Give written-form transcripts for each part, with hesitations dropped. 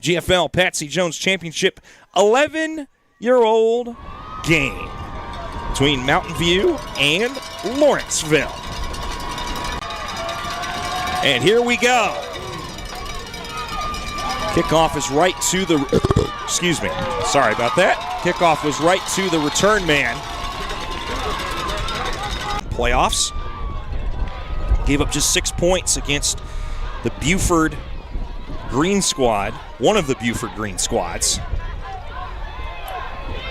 GFL Patsy Jones Championship 11-year-old game between Mountain View and Lawrenceville. And here we go. Kickoff is right to the, excuse me, sorry about that. Kickoff was right to the return man. Playoffs. Gave up just 6 points against the Buford Green Squad, one of the Buford Green Squads.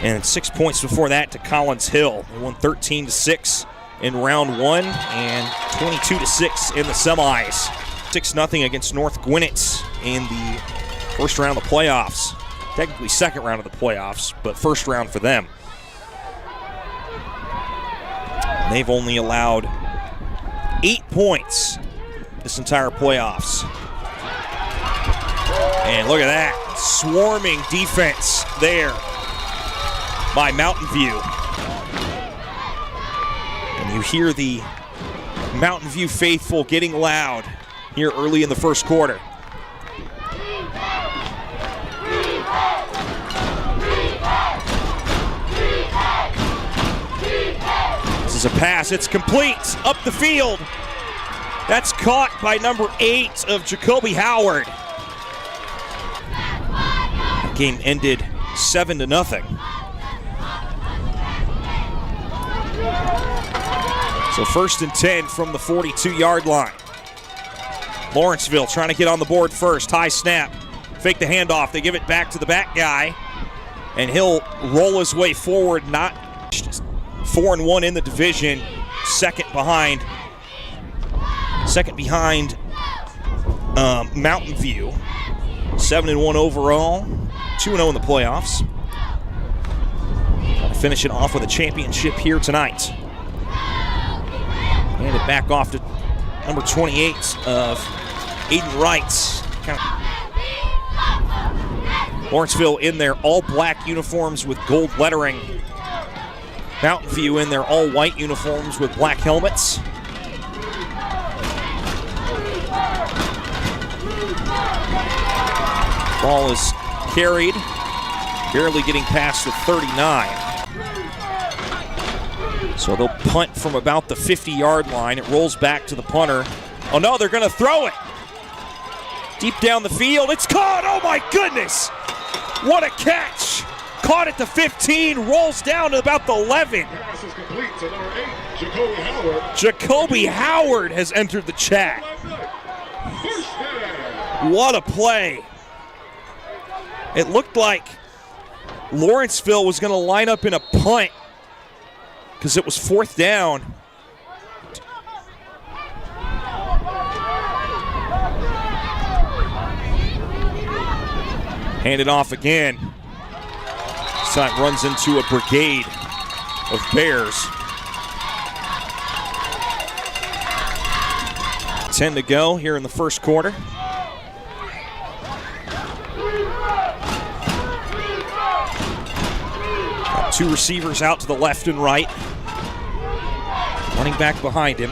And 6 points before that to Collins Hill. They won 13-6 in round one and 22-6 in the semis. 6-0 against North Gwinnett in the first round of the playoffs. Technically second round of the playoffs, but first round for them. They've only allowed 8 points this entire playoffs. And look at that, swarming defense there by Mountain View. And you hear the Mountain View faithful getting loud here early in the first quarter. This is a pass, it's complete, up the field. That's caught by number 8 of Jacoby Howard. The game ended 7-0. So 1st and 10 from the 42-yard line. Lawrenceville trying to get on the board first. High snap. Fake the handoff. They give it back to the back guy. And he'll roll his way forward. Not 4-1 in the division. Second behind Mountain View. 7-1 overall. 2-0 in the playoffs. Finish it off with a championship here tonight. Hand it back off to number 28 of Aiden Wright. Lawrenceville in their all-black uniforms with gold lettering. Mountain View in their all-white uniforms with black helmets. Ball is carried, barely getting past the 39. So they'll punt from about the 50-yard line. It rolls back to the punter. Oh no, they're going to throw it. Deep down the field, it's caught. Oh my goodness. What a catch. Caught at the 15, rolls down to about the 11. Pass is complete to number 8, Jacoby Howard. Jacoby Howard has entered the chat. What a play. It looked like Lawrenceville was going to line up in a punt because it was 4th down. Hand it off again. This time runs into a brigade of Bears. 10 to go here in the first quarter. Got 2 receivers out to the left and right. Running back behind him.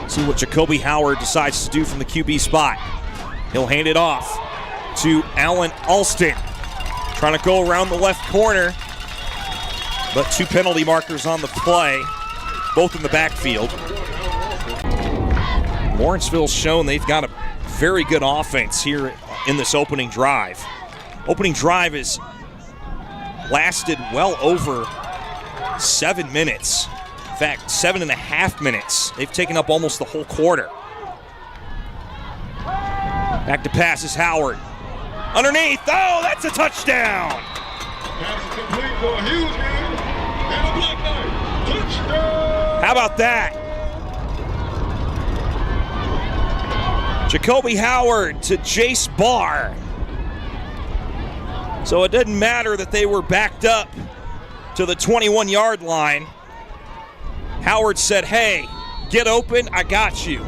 See what Jacoby Howard decides to do from the QB spot. He'll hand it off to Allen Alston. Trying to go around the left corner, but 2 penalty markers on the play, both in the backfield. Lawrenceville's shown they've got a very good offense here in this opening drive. Opening drive has lasted well over 7 minutes. In fact, 7.5 minutes. They've taken up almost the whole quarter. Back to pass is Howard. Underneath, oh, that's a touchdown! Pass is complete for a huge game and a Black Knight. Touchdown! How about that? Jacoby Howard to Jace Barr. So it didn't matter that they were backed up to the 21-yard line. Howard said, hey, get open, I got you.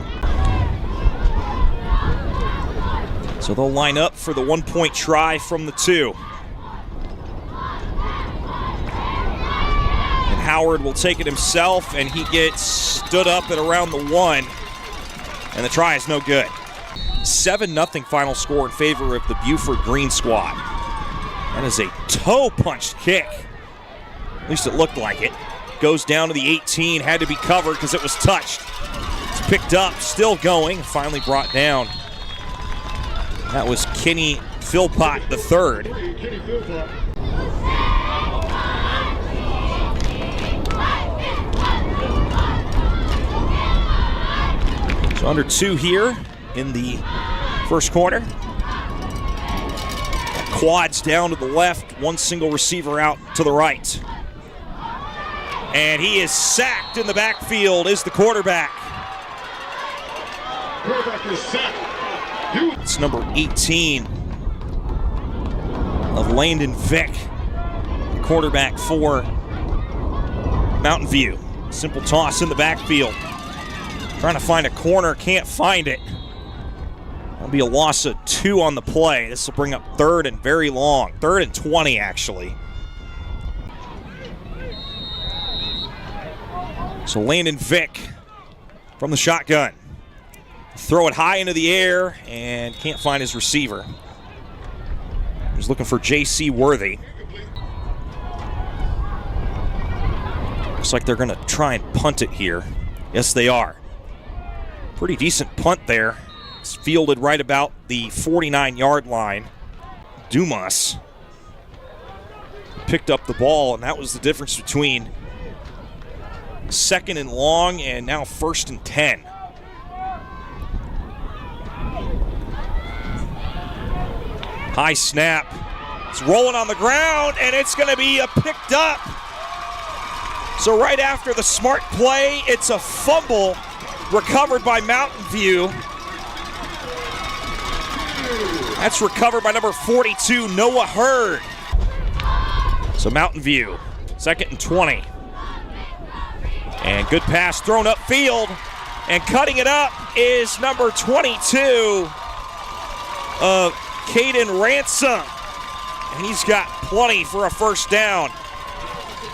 So they'll line up for the 1-point try from the 2. And Howard will take it himself, and he gets stood up at around the 1. And the try is no good. 7-0 final score in favor of the Buford Green squad. That is a toe-punched kick. At least it looked like it. Goes down to the 18, had to be covered because it was touched. It's picked up, still going, finally brought down. That was Kenny Philpott III. So under 2 here in the first quarter. Quads down to the left, one single receiver out to the right. And he is sacked in the backfield, is the quarterback. Quarterback is sacked. It's number 18 of Landon Vick, quarterback for Mountain View. Simple toss in the backfield. Trying to find a corner, can't find it. That'll be a loss of 2 on the play. This will bring up 3rd and very long. 3rd and 20, actually. So Landon Vick from the shotgun. Throw it high into the air and can't find his receiver. He's looking for J.C. Worthy. Looks like they're going to try and punt it here. Yes, they are. Pretty decent punt there. It's fielded right about the 49-yard line. Dumas picked up the ball, and that was the difference between 2nd and long and now 1st and 10. High snap. It's rolling on the ground, and it's going to be picked up. So right after the smart play, it's a fumble recovered by Mountain View. That's recovered by number 42, Noah Hurd. So Mountain View, 2nd and 20. And good pass thrown upfield. And cutting it up is number 22, Caden Ransom. And he's got plenty for a first down.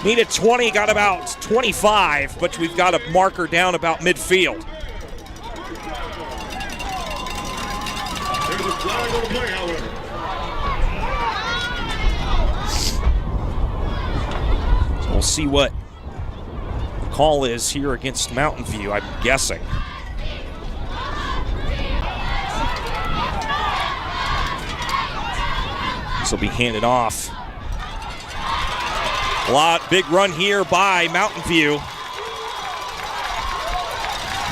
Needed 20, got about 25, but we've got a marker down about midfield. There's a flag on the play, however. So we'll see what the call is here against Mountain View, I'm guessing. This will be handed off. Big run here by Mountain View.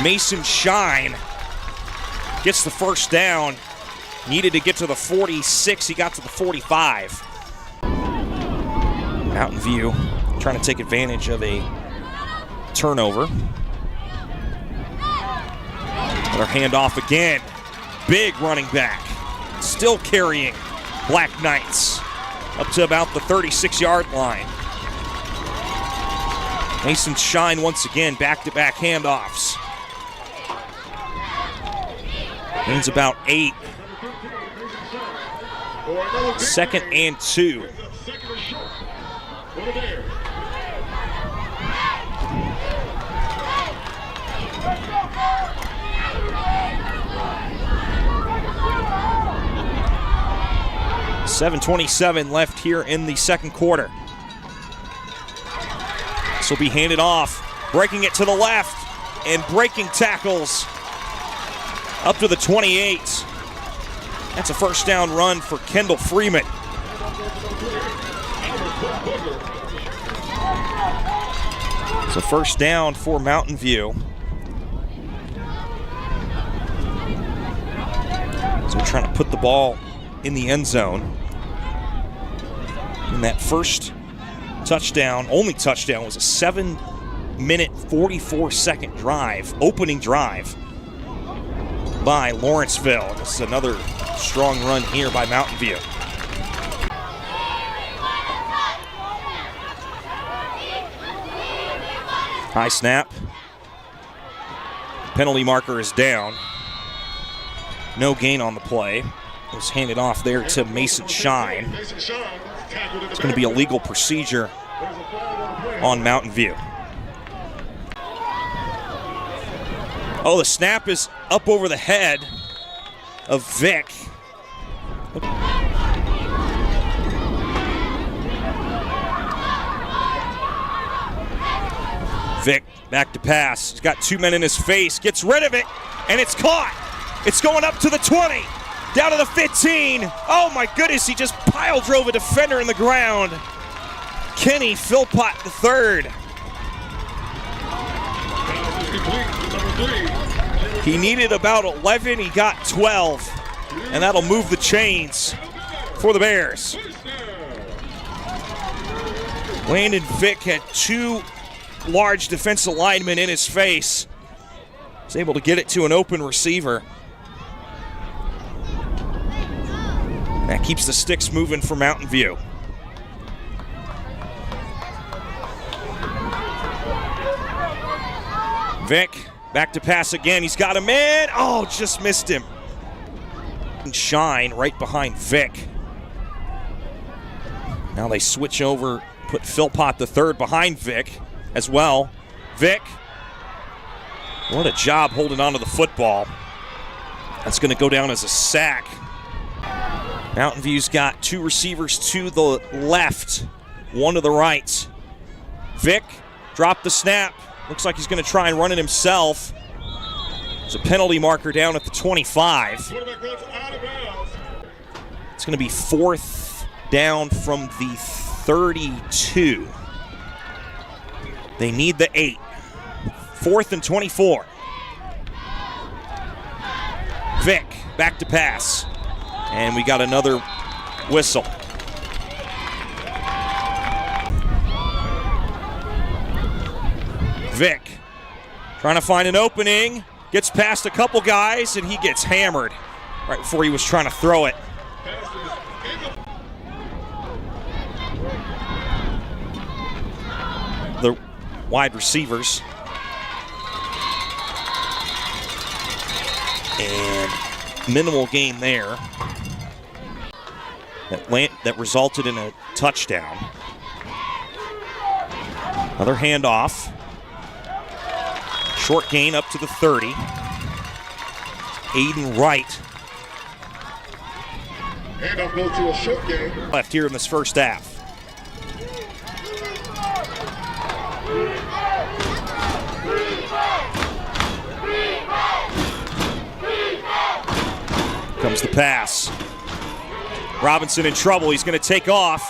Mason Shine gets the first down. Needed to get to the 46. He got to the 45. Mountain View trying to take advantage of a turnover. Another handoff again. Big running back. Still carrying Black Knights up to about the 36-yard line. Mason Shine once again, back-to-back handoffs. Gains about 8. 2nd and 2. .7:27 left here in the second quarter. This will be handed off, breaking it to the left, and breaking tackles up to the 28. That's a first down run for Kendall Freeman. It's a first down for Mountain View. So we're trying to put the ball in the end zone. And that first touchdown, only touchdown, was a 7-minute, 44-second drive, opening drive by Lawrenceville. This is another strong run here by Mountain View. High snap. Penalty marker is down. No gain on the play. It was handed off there to Mason Shine. It's going to be a legal procedure on Mountain View. Oh, the snap is up over the head of Vic. Vic back to pass. He's got 2 men in his face. Gets rid of it, and it's caught. It's going up to the 20, down to the 15. Oh my goodness, he just pile drove a defender in the ground. Kenny Philpott III. He needed about 11, he got 12, and that'll move the chains for the Bears. Landon Vick had 2 large defensive linemen in his face. He's able to get it to an open receiver. That keeps the sticks moving for Mountain View. Vic back to pass again. He's got a man. Oh, just missed him. Shine right behind Vic. Now they switch over, put Philpott III behind Vic as well. Vic, what a job holding on to the football. That's going to go down as a sack. Mountain View's got 2 receivers to the left, 1 to the right. Vic dropped the snap. Looks like he's going to try and run it himself. There's a penalty marker down at the 25. It's going to be 4th down from the 32. They need the 8. 4th and 24. Vic back to pass. And we got another whistle. Vic trying to find an opening. Gets past a couple guys, and he gets hammered right before he was trying to throw it. The wide receivers. And minimal gain there. That resulted in a touchdown. Another handoff. Short gain up to the 30. Aiden Wright. Handoff goes to a short gain. Left here in this first half. Comes the pass. Robinson in trouble. He's going to take off.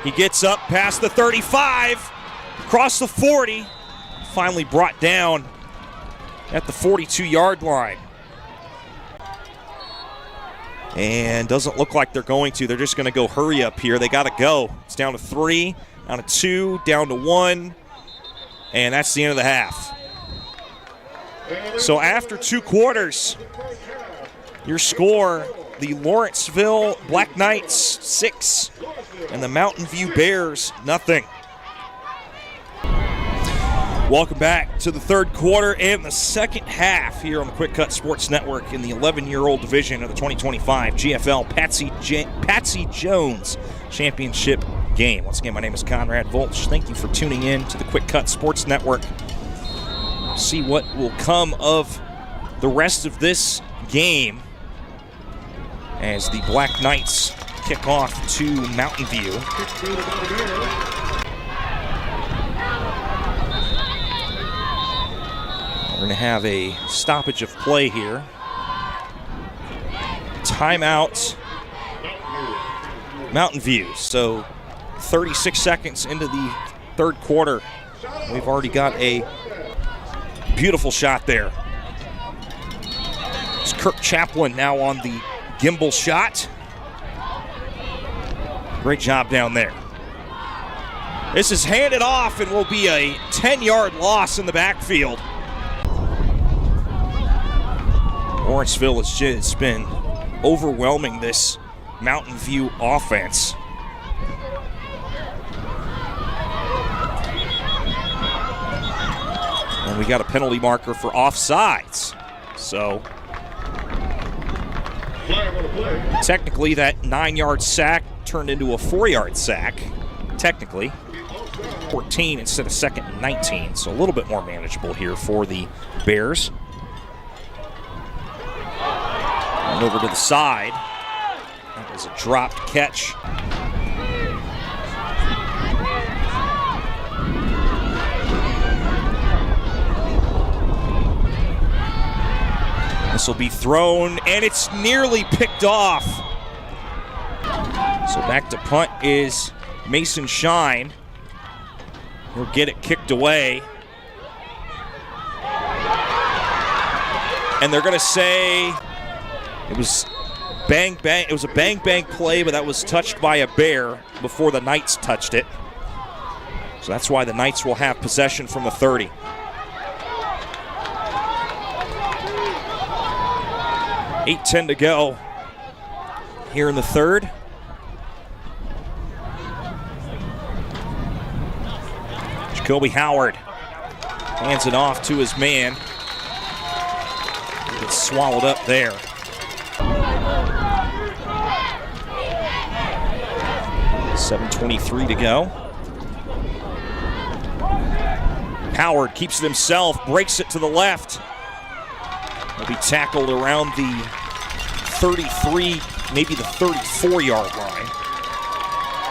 He gets up past the 35, across the 40. Finally brought down at the 42-yard line. And doesn't look like they're going to. They're just going to go hurry up here. They got to go. It's down to 3, down to 2, down to 1. And that's the end of the half. So after 2 quarters, your score, the Lawrenceville Black Knights 6 and the Mountain View Bears nothing. Welcome back to the 3rd quarter and the 2nd half here on the Quick Cut Sports Network in the 11-year-old division of the 2025 GFL Patsy Jones Championship game. Once again, my name is Conrad Volch. Thank you for tuning in to the Quick Cut Sports Network. See what will come of the rest of this game as the Black Knights kick off to Mountain View. We're going to have a stoppage of play here. Timeout, Mountain View. So 36 seconds into the 3rd quarter. We've already got a beautiful shot there. It's Kirk Chaplin now on the gimbal shot. Great job down there. This is handed off and will be a 10-yard loss in the backfield. Lawrenceville has just been overwhelming this Mountain View offense. And we got a penalty marker for offsides. So technically that 9-yard sack turned into a 4-yard sack. Technically 14 instead of 2nd and 19. So a little bit more manageable here for the Bears. Over to the side. That was a dropped catch. This will be thrown, and it's nearly picked off. So back to punt is Mason Shine. He'll get it kicked away. And they're going to say it was bang, bang. It was a bang, bang play, but that was touched by a bear before the Knights touched it. So that's why the Knights will have possession from the 30. $8:10 to go here in the third. Jacoby Howard hands it off to his man. He gets swallowed up there. $7:23 to go. Howard keeps it himself, breaks it to the left. He'll be tackled around the 33, maybe the 34-yard line.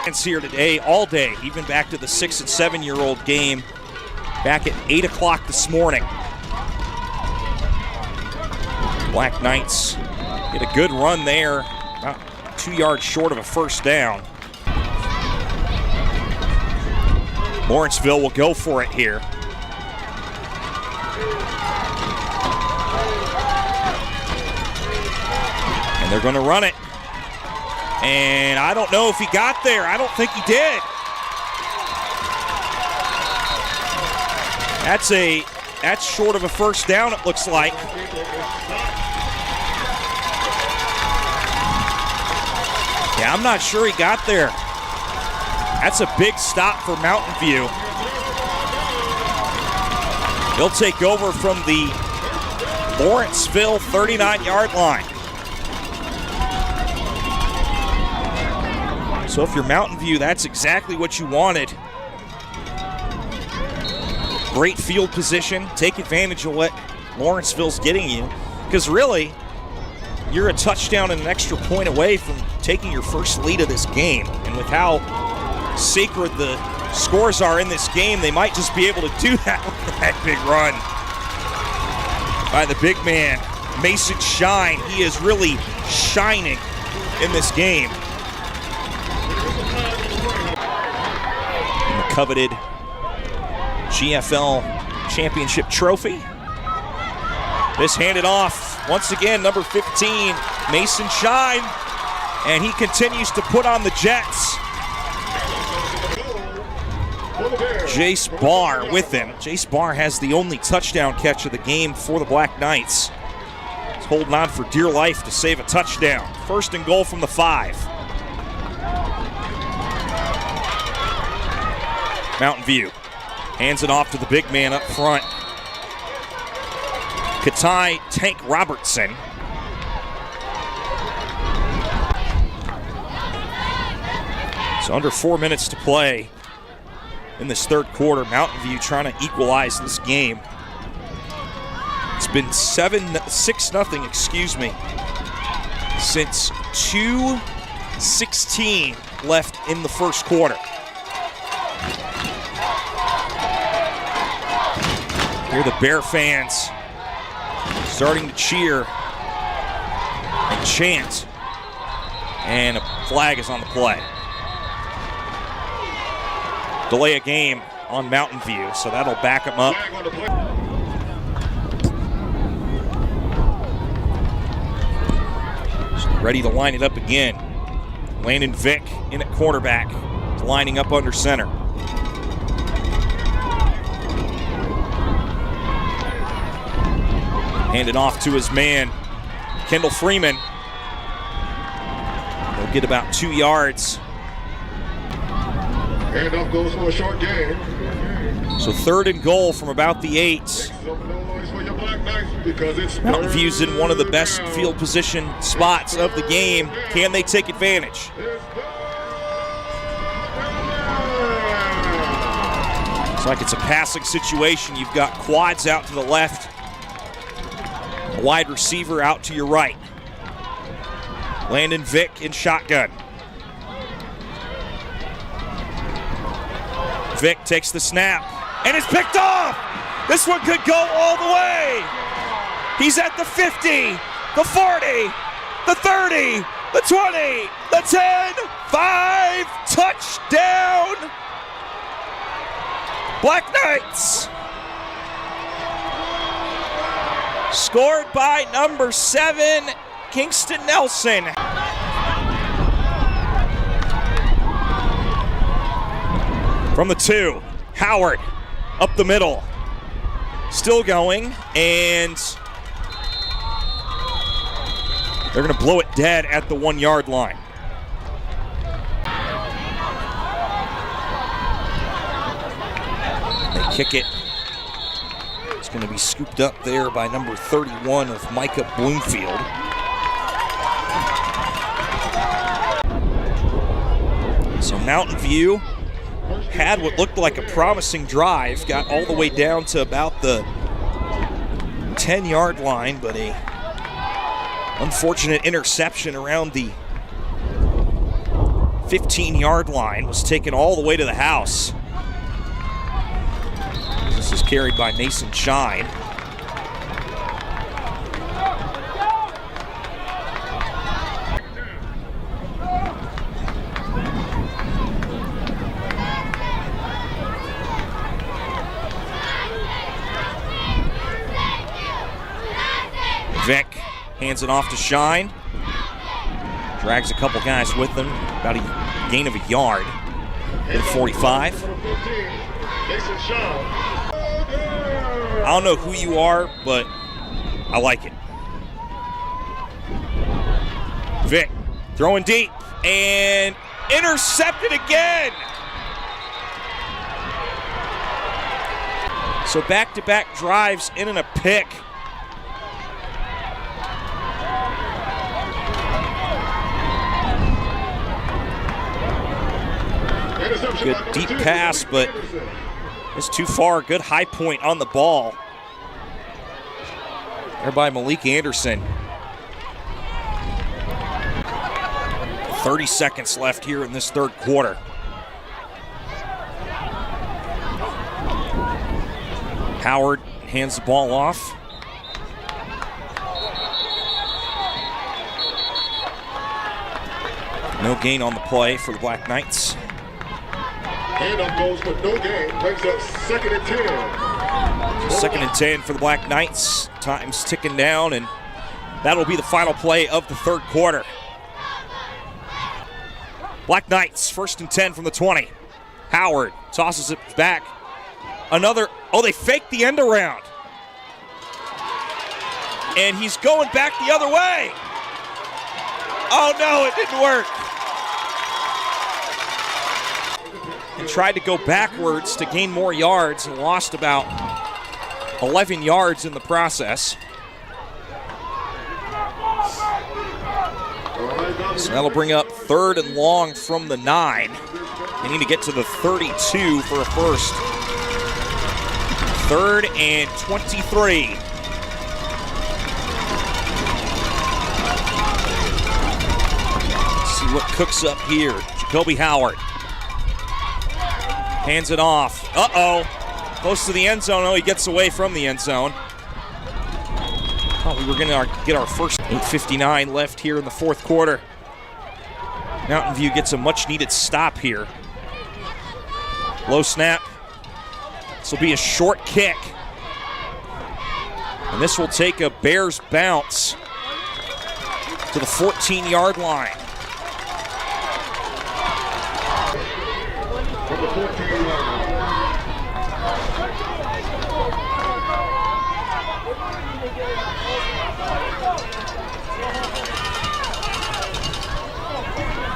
It's here today, all day, even back to the 6- and 7-year-old game back at 8 o'clock this morning. Black Knights get a good run there, about 2 yards short of a first down. Lawrenceville will go for it here. And they're going to run it. And I don't know if he got there. I don't think he did. That's short of a first down, it looks like. Yeah, I'm not sure he got there. That's a big stop for Mountain View. He'll take over from the Lawrenceville 39-yard line. So if you're Mountain View, that's exactly what you wanted. Great field position. Take advantage of what Lawrenceville's getting you. Because really, you're a touchdown and an extra point away from taking your first lead of this game. And with how sacred the scores are in this game, they might just be able to do that with that big run by the big man, Mason Shine. He is really shining in this game. And the coveted GFL championship trophy. This handed off once again, number 15, Mason Shine, and he continues to put on the Jets. Jace Barr with him. Jace Barr has the only touchdown catch of the game for the Black Knights. He's holding on for dear life to save a touchdown. First and goal from the 5. Mountain View hands it off to the big man up front, Katai Tank Robertson. So under 4 minutes to play in this third quarter. Mountain View trying to equalize this game. It's been 6-0, excuse me, since 2:16 left in the first quarter. Here the Bear fans starting to cheer and chant, and a flag is on the play. Delay a game on Mountain View, so that'll back them up. So ready to line it up again. Landon Vick in at quarterback, lining up under center. Handed off to his man, Kendall Freeman. He'll get about 2 yards. Handoff goes for a short game. So third and goal from about the 8. Mountain View's in one of the best field position spots of the game. Can they take advantage? Looks like it's a passing situation. You've got quads out to the left, a wide receiver out to your right. Landon Vick in shotgun. Vick takes the snap, and it's picked off! This one could go all the way! He's at the 50, the 40, the 30, the 20, the 10, 5, touchdown! Black Knights! Scored by number 7, Kingston Nelson. From the 2, Howard up the middle. Still going, and they're going to blow it dead at the 1-yard line. They kick it. It's going to be scooped up there by number 31 of Micah Bloomfield. So Mountain View had what looked like a promising drive, got all the way down to about the 10-yard line, but a unfortunate interception around the 15-yard line was taken all the way to the house. This is carried by Mason Shine. Vick hands it off to Shine. Drags a couple guys with him, about a gain of a yard. At 45. I don't know who you are, but I like it. Vick throwing deep and intercepted again. So back-to-back drives in and a pick. Good deep pass, but it's too far. Good high point on the ball. There by Malik Anderson. 30 seconds left here in this third quarter. Howard hands the ball off. No gain on the play for the Black Knights. Handoff goes for no gain, brings up 2nd and 10. So 2nd and 10 for the Black Knights. Time's ticking down, and that'll be the final play of the third quarter. Black Knights, 1st and 10 from the 20. Howard tosses it back. Another, they faked the end around. And he's going back the other way. Oh no, it didn't work. And tried to go backwards to gain more yards and lost about 11 yards in the process. So that'll bring up 3rd and long from the 9. They need to get to the 32 for a first. 3rd and 23. Let's see what cooks up here. Jacoby Howard. Hands it off. Close to the end zone. Oh, he gets away from the end zone. Thought we were going to get our first. 8:59 left here in the fourth quarter. Mountain View gets a much-needed stop here. Low snap. This will be a short kick. And this will take a Bears bounce to the 14-yard line. From the 14-yard line.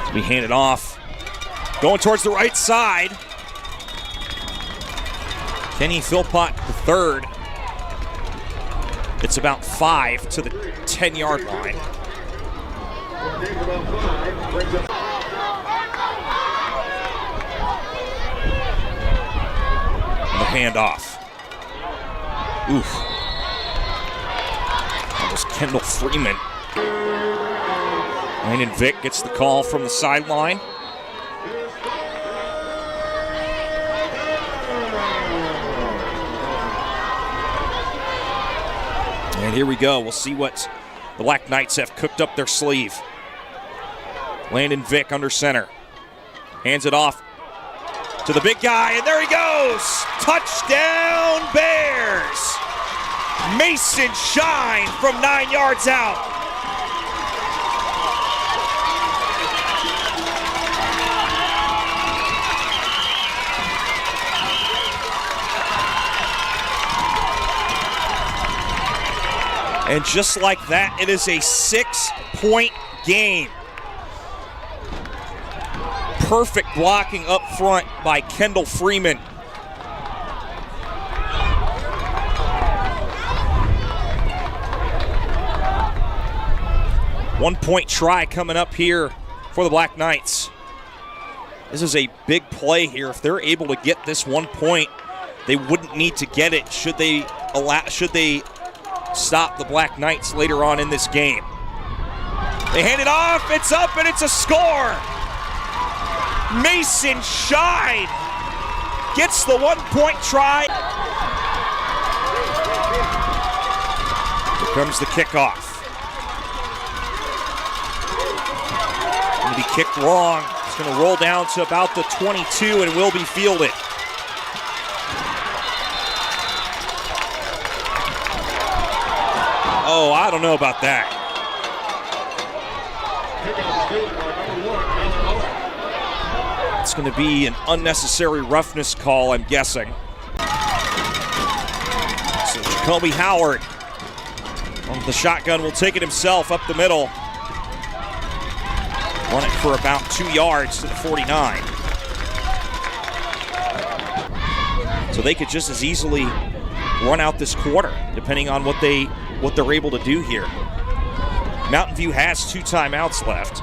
To be handed off. Going towards the right side. Kenny Philpott III. It's about 5 to the 10-yard line. The handoff. Oof. That was Kendall Freeman. Landon Vick gets the call from the sideline. And here we go. We'll see what the Black Knights have cooked up their sleeve. Landon Vick under center. Hands it off to the big guy, and there he goes! Touchdown Bears! Mason Shine from 9 yards out. And just like that, it is a 6-point game. Perfect blocking up front by Kendall Freeman. One-point try coming up here for the Black Knights. This is a big play here. If they're able to get this 1 point, they wouldn't need to get it should they stop the Black Knights later on in this game. They hand it off, it's up, and it's a score. Mason Shine gets the 1-point try. Here comes the kickoff. Going to be kicked long. It's going to roll down to about the 22 and will be fielded. Oh, I don't know about that. It's going to be an unnecessary roughness call, I'm guessing. So Jacoby Howard on the shotgun will take it himself up the middle. Run it for about 2 yards to the 49. So they could just as easily run out this quarter, depending on what they're able to do here. Mountain View has 2 timeouts left,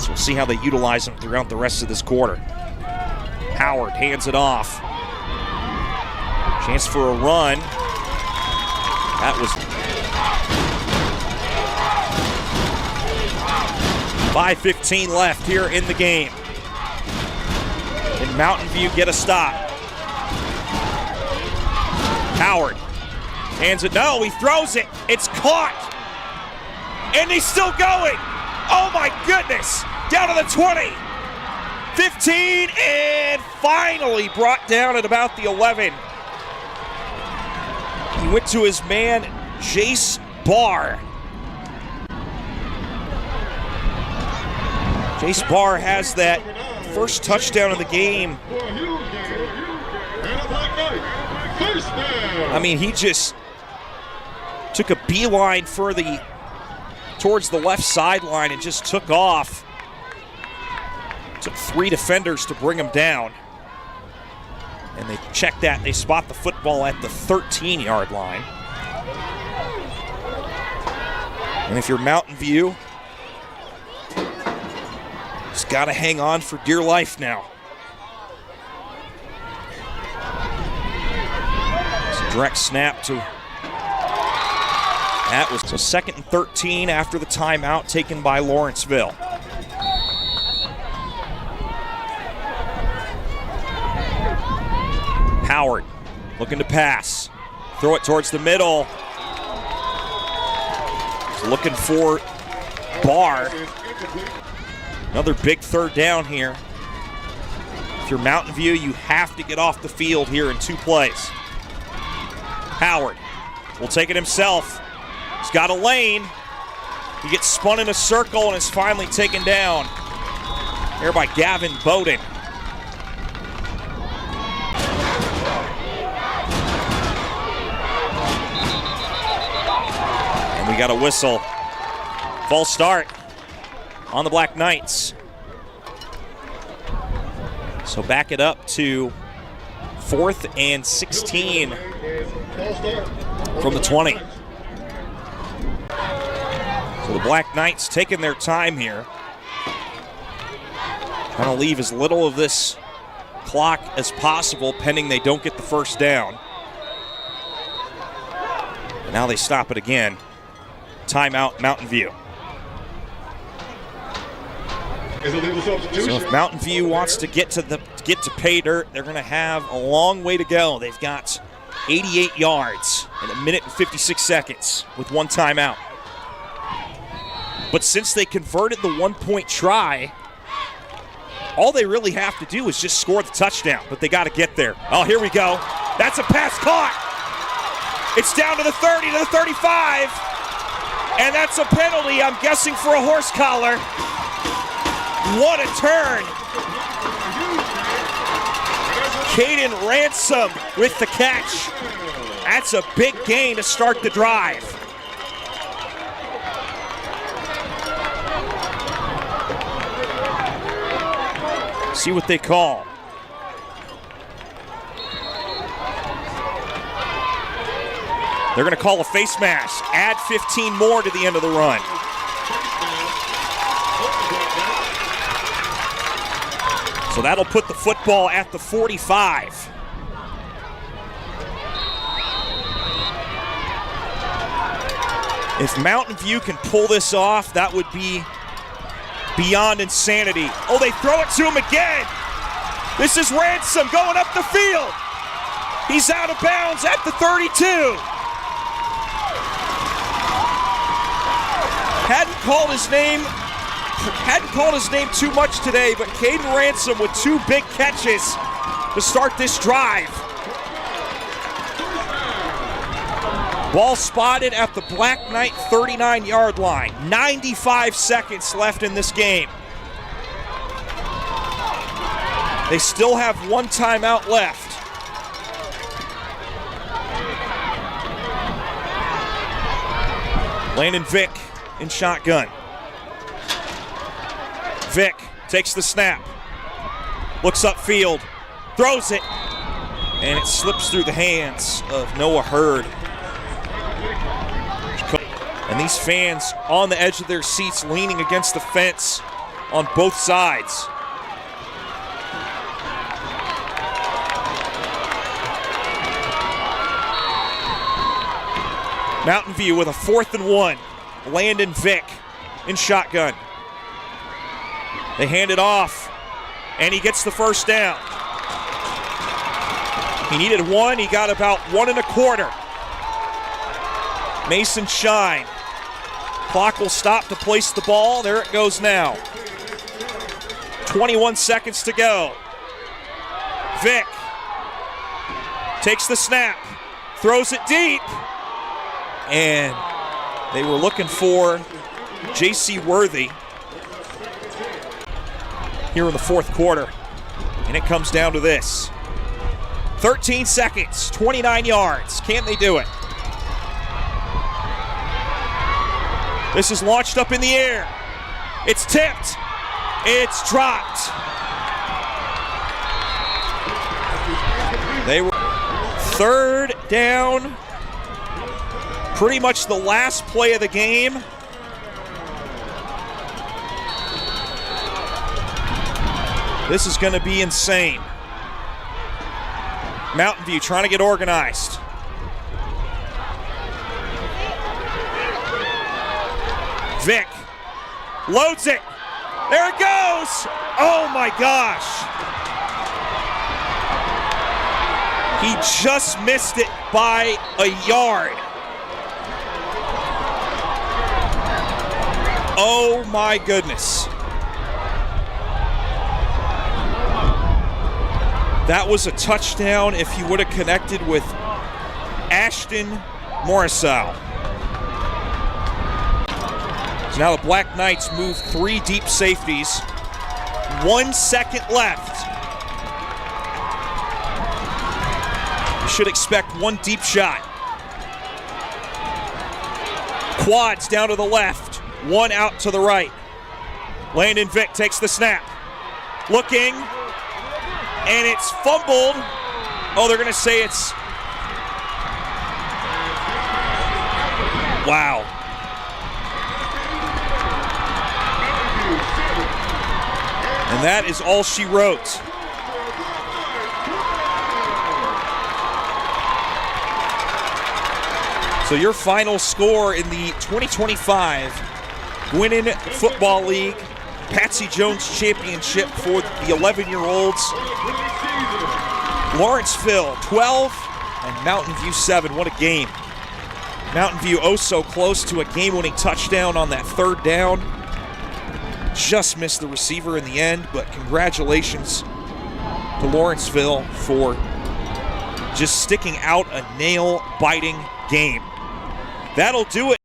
so we'll see how they utilize them throughout the rest of this quarter. Howard hands it off. Chance for a run. That was 5:15 left here in the game. And Mountain View get a stop. Howard hands it. No, he throws it. It's caught. And he's still going. Oh my goodness. Down to the 20. 15 and finally brought down at about the 11. He went to his man, Jace Barr. Jace Barr has that first touchdown of the game. I mean, he just took a beeline towards the left sideline and just took off. Took 3 defenders to bring him down. And they check that. They spot the football at the 13-yard line. And if you're Mountain View, just got to hang on for dear life now. It's a direct snap to... That was a 2nd and 13 after the timeout taken by Lawrenceville. Howard looking to pass. Throw it towards the middle. He's looking for Barr. Another big 3rd down here. If you're Mountain View, you have to get off the field here in 2 plays. Howard will take it himself. He's got a lane. He gets spun in a circle and is finally taken down here by Gavin Bowden. And we got a whistle. False start on the Black Knights. So back it up to 4th and 16 from the 20. So the Black Knights taking their time here. Trying to leave as little of this clock as possible pending they don't get the first down. And now they stop it again. Timeout, Mountain View. is a legal substitution. So if Mountain View wants to get to pay dirt, they're going to have a long way to go. They've got 88 yards in a minute and 56 seconds with one timeout. But since they converted the one-point try, all they really have to do is just score the touchdown, but they got to get there. Oh, here we go. That's a pass caught. It's down to the 30, to the 35, and that's a penalty, I'm guessing, for a horse collar. What a turn. Caden Ransom with the catch. That's a big gain to start the drive. See what they call. They're going to call a face mask. Add 15 more to the end of the run. So that'll put the football at the 45. If Mountain View can pull this off, that would be beyond insanity. Oh, they throw it to him again. This is Ransom going up the field. He's out of bounds at the 32. Hadn't called his name too much today, but Caden Ransom with two big catches to start this drive. Ball spotted at the Black Knight 39-yard line. 95 seconds left in this game. They still have one timeout left. Landon Vick in shotgun. Vick takes the snap. Looks upfield. Throws it. And it slips through the hands of Noah Hurd. And these fans on the edge of their seats leaning against the fence on both sides. Mountain View with a 4th and 1. Landon Vick in shotgun. They hand it off, and he gets the first down. He needed one. He got about 1 1/4. Mason Shine. Clock will stop to place the ball. There it goes now. 21 seconds to go. Vick takes the snap, throws it deep, and they were looking for J.C. Worthy here in the 4th quarter, and it comes down to this. 13 seconds, 29 yards. Can they do it? This is launched up in the air. It's tipped. It's dropped. They were 3rd down. Pretty much the last play of the game. This is going to be insane. Mountain View trying to get organized. Vick loads it. There it goes. Oh my gosh. He just missed it by a yard. Oh my goodness. That was a touchdown if he would have connected with Ashton Morrisau. So now the Black Knights move 3 deep safeties. 1 second left. You should expect 1 deep shot. Quads down to the left, 1 out to the right. Landon Vick takes the snap. Looking, and it's fumbled. Oh, they're gonna say it's, wow. And that is all she wrote. So your final score in the 2025 Gwinnett Football League Patsy Jones Championship for the 11-year-olds. Lawrenceville 12 and Mountain View 7. What a game. Mountain View oh so close to a game-winning touchdown on that third down. Just missed the receiver in the end, but congratulations to Lawrenceville for just sticking out a nail-biting game. That'll do it.